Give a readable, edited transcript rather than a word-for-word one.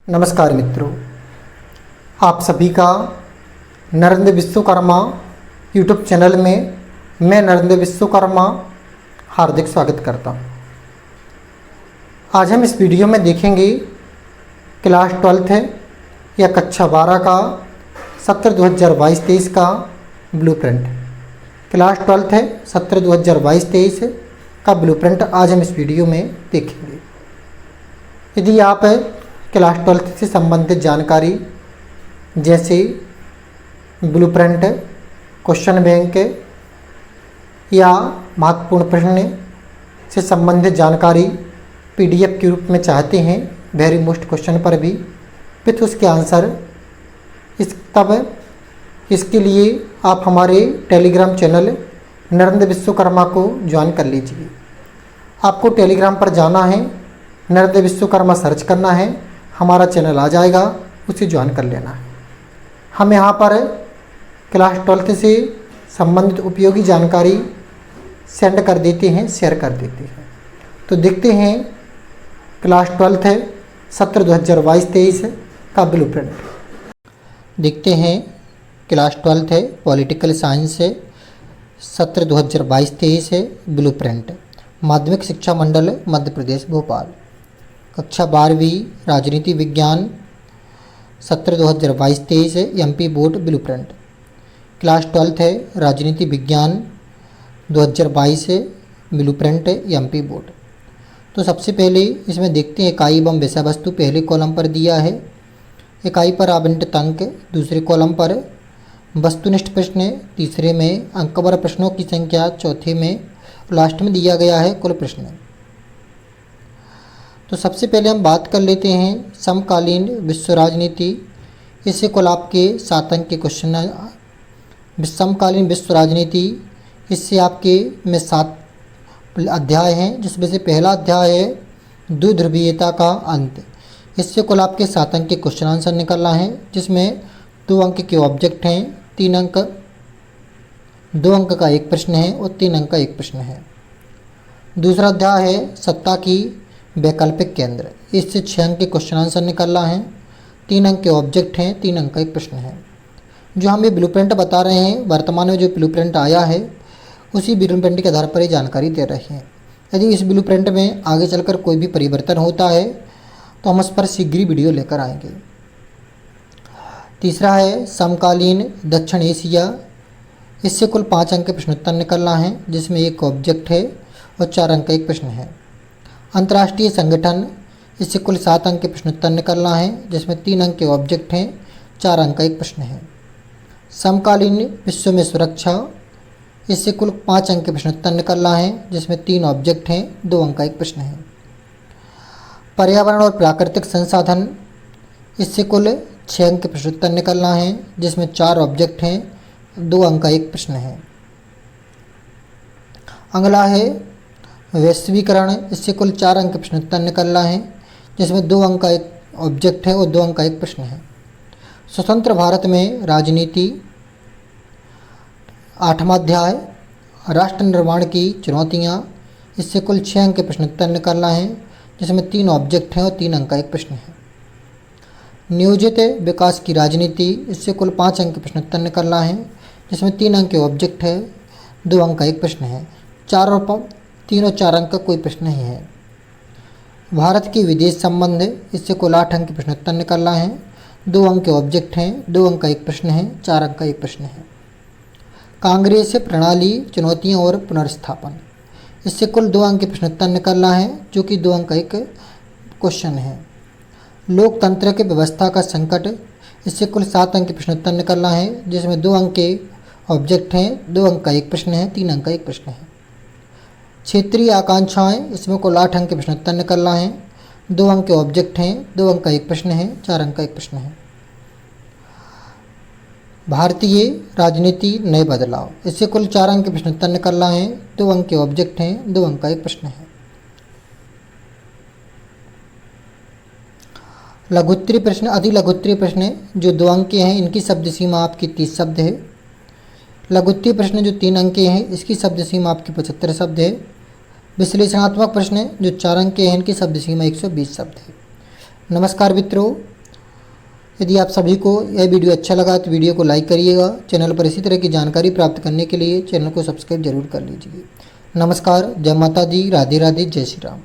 नमस्कार मित्रों, आप सभी का नरेंद्र विश्वकर्मा यूट्यूब चैनल में मैं नरेंद्र विश्वकर्मा हार्दिक स्वागत करता हूँ। आज हम इस वीडियो में देखेंगे क्लास 12th है या कक्षा 12 का सत्र 2022-23 का ब्लूप्रिंट। क्लास 12th है सत्र 2022-23 का ब्लूप्रिंट आज हम इस वीडियो में देखेंगे। यदि आप क्लास 12th से संबंधित जानकारी जैसे ब्लूप्रिंट, क्वेश्चन बैंक या महत्वपूर्ण प्रश्न से संबंधित जानकारी पीडीएफ के रूप में चाहते हैं, वेरी मोस्ट क्वेश्चन पर भी विथ उसके आंसर, इसके लिए आप हमारे टेलीग्राम चैनल नरेंद्र विश्वकर्मा को ज्वाइन कर लीजिए। आपको टेलीग्राम पर जाना है, नरेंद्र विश्वकर्मा सर्च करना है, हमारा चैनल आ जाएगा, उसे ज्वाइन कर लेना है। हम यहाँ पर क्लास 12th से संबंधित उपयोगी जानकारी सेंड कर देते हैं, शेयर कर देते हैं। तो देखते हैं क्लास 12th है सत्र 2022-23 का ब्लूप्रिंट। देखते हैं क्लास 12th है पॉलिटिकल साइंस है सत्र 2022-23 है ब्लूप्रिंट। माध्यमिक शिक्षा मंडल मध्य प्रदेश भोपाल, कक्षा 12वीं राजनीति विज्ञान सत्र 2022-23 है MP board blueprint. Class 12th है राजनीति विज्ञान 2022 है ब्लूप्रिंट एमपी बोर्ड। तो सबसे पहले इसमें देखते हैं इकाई एवं विषय वस्तु पहले कॉलम पर दिया है। इकाई पर आवंटित अंक, दूसरे कॉलम पर वस्तुनिष्ठ प्रश्न, तीसरे में अंकवर प्रश्नों की संख्या, चौथे में, लास्ट में दिया गया है कुल प्रश्न। तो सबसे पहले हम बात कर लेते हैं समकालीन विश्व राजनीति। इससे कुल आपके 7 अंक के क्वेश्चन। समकालीन विश्व राजनीति, इससे आपके में 7 अध्याय हैं, जिसमें से पहला अध्याय है द्विध्रुवीयता का अंत। इससे कुल आपके 7 अंक के क्वेश्चन आंसर निकलना है, जिसमें 2 अंक के ऑब्जेक्ट हैं, 2 अंक का एक प्रश्न है और 3 अंक का एक प्रश्न है। दूसरा अध्याय है सत्ता की वैकल्पिक केंद्र। इससे 6 अंक के क्वेश्चन आंसर निकलना है, 3 अंक के ऑब्जेक्ट हैं, 3 अंक का एक प्रश्न है। जो हम ये ब्लूप्रिंट बता रहे हैं, वर्तमान में जो ब्लूप्रिंट आया है उसी ब्लूप्रिंट के आधार पर ये जानकारी दे रहे हैं। यदि इस ब्लूप्रिंट में आगे चलकर कोई भी परिवर्तन होता है तो हम उस पर शीघ्र ही वीडियो लेकर आएंगे। तीसरा है समकालीन दक्षिण एशिया। इससे कुल 5 अंक के प्रश्नोत्तर निकलना है, जिसमें एक ऑब्जेक्ट है और 4 अंक का एक प्रश्न है। अंतर्राष्ट्रीय संगठन, इससे कुल 7 अंक के प्रश्नोत्तर निकलना है, जिसमें 3 अंक के ऑब्जेक्ट हैं, 4 अंक का एक प्रश्न है। समकालीन विश्व में सुरक्षा, इससे कुल 5 अंक के प्रश्नोत्तर निकलना है, जिसमें 3 ऑब्जेक्ट हैं, 2 अंक का एक प्रश्न है। पर्यावरण और प्राकृतिक संसाधन, इससे कुल 6 अंक के प्रश्नोत्तर निकलना है, जिसमें 4 ऑब्जेक्ट हैं, 2 अंक का एक प्रश्न है। अगला है वैश्वीकरण, इससे कुल 4 अंक के प्रश्नोत्तर निकलना है, जिसमें 2 अंक का एक ऑब्जेक्ट है और 2 अंक का एक प्रश्न है। स्वतंत्र भारत में राजनीति, 8वां अध्याय राष्ट्र निर्माण की चुनौतियाँ। इससे कुल 6 अंक के प्रश्नोत्तर निकलना है, जिसमें 3 ऑब्जेक्ट हैं और 3 अंक का एक प्रश्न है। नियोजित विकास की राजनीति, इससे कुल 5 अंक के प्रश्नोत्तर निकलना है, जिसमें 3 अंक के ऑब्जेक्ट है, 2 अंक का एक प्रश्न है। 3 और 4 अंक का कोई प्रश्न नहीं है। भारत के विदेश संबंध, इससे कुल 8 अंक के प्रश्नोत्तर निकलना है, 2 अंक के ऑब्जेक्ट हैं, 2 अंक का एक प्रश्न है, 4 अंक का एक प्रश्न है। कांग्रेस प्रणाली, चुनौतियां और पुनर्स्थापन, इससे कुल 2 अंक के प्रश्नोत्तर निकलना है, जो कि 2 अंक का एक क्वेश्चन है। लोकतंत्र की व्यवस्था का संकट, इससे कुल 7 अंक के प्रश्नोत्तर निकलना है, जिसमें 2 अंक के ऑब्जेक्ट हैं, 2 अंक का एक प्रश्न है, 3 अंक का एक प्रश्न है। क्षेत्रीय आकांक्षाएं, इसमें कुल 8 अंक के प्रश्नोत्तर निकलना है, 2 अंक के ऑब्जेक्ट हैं, 2 अंक का एक प्रश्न है, 4 अंक का एक प्रश्न है। भारतीय राजनीति नए बदलाव, इससे कुल 4 अंक के प्रश्नोत्तर निकलना है, 2 अंक के ऑब्जेक्ट हैं, 2 अंक का एक प्रश्न है। लघुत्तरीय प्रश्न, अति लघुत्तरीय प्रश्न जो 2 अंक के हैं, इनकी शब्द सीमा आपकी 30 शब्द है। लघुत्तरीय प्रश्न जो 3 अंक के हैं, इसकी शब्द सीमा आपकी 75 शब्द है। विश्लेषणात्मक प्रश्न जो 4 अंक के हैं, इनकी शब्द सीमा 120 शब्द है। नमस्कार मित्रों, यदि आप सभी को यह वीडियो अच्छा लगा तो वीडियो को लाइक करिएगा। चैनल पर इसी तरह की जानकारी प्राप्त करने के लिए चैनल को सब्सक्राइब जरूर कर लीजिए। नमस्कार, जय माता दी, राधे राधे, जय श्री राम।